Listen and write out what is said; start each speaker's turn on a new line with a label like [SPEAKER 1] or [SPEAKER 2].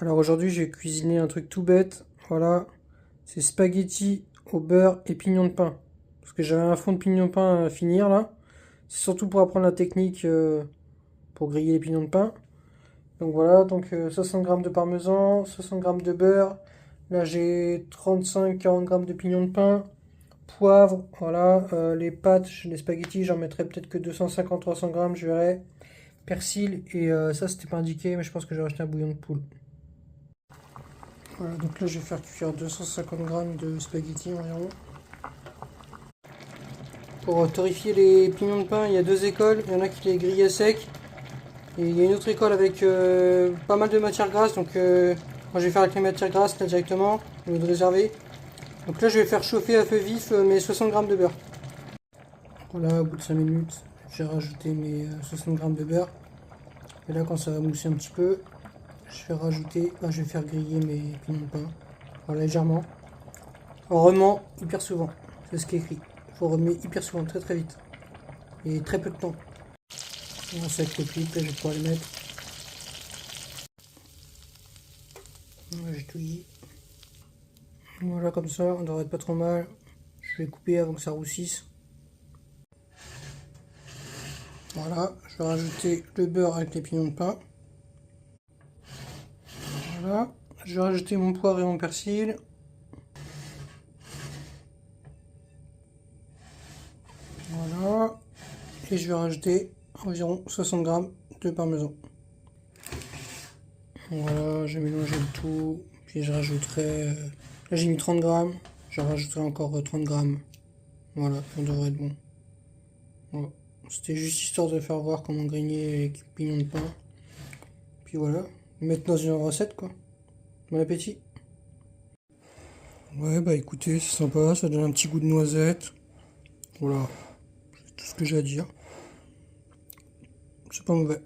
[SPEAKER 1] Alors aujourd'hui, j'ai cuisiné un truc tout bête. Voilà, c'est spaghetti au beurre et pignon de pain. Parce que j'avais un fond de pignon de pain à finir là. C'est surtout pour apprendre la technique pour griller les pignons de pain. Donc voilà, 60 grammes de parmesan, 60 grammes de beurre. Là j'ai 35-40 grammes de pignon de pain. Poivre, voilà. Les pâtes, les spaghettis, j'en mettrai peut-être que 250-300 grammes, je verrai. Persil, et ça c'était pas indiqué, mais je pense que j'ai acheté un bouillon de poule. Voilà, donc là je vais faire cuire 250 grammes de spaghettis environ. Pour torréfier les pignons de pain, il y a deux écoles. Il y en a qui les grillent à sec. Et il y a une autre école avec pas mal de matière grasse. Donc moi je vais faire avec les matières grasses là directement, au lieu de réserver. Donc là je vais faire chauffer à feu vif mes 60 grammes de beurre. Voilà, au bout de 5 minutes, j'ai rajouté mes 60 grammes de beurre. Et là quand ça va mousser un petit peu, je vais faire griller mes pignons de pain. Voilà, légèrement. On remet hyper souvent, c'est ce qui est écrit. Il faut remuer hyper souvent, très très vite. Et très peu de temps. On va avec le clip, là je vais pouvoir les mettre. Voilà, j'ai tout mis. Voilà, comme ça, on devrait être pas trop mal. Je vais couper avant que ça roussisse. Voilà, je vais rajouter le beurre avec les pignons de pain. Voilà, je vais rajouter mon poivre et mon persil. Voilà, et je vais rajouter environ 60 grammes de parmesan. Voilà, je vais mélanger le tout, puis je rajouterai... là j'ai mis 30 grammes, je rajouterai encore 30 grammes. Voilà, on devrait être bon. Voilà. C'était juste histoire de faire voir comment grigner les pignons de pain. Puis voilà, mettre dans une recette quoi. Bon appétit. Ouais bah écoutez, c'est sympa, ça donne un petit goût de noisette. Voilà, c'est tout ce que j'ai à dire. C'est pas mauvais.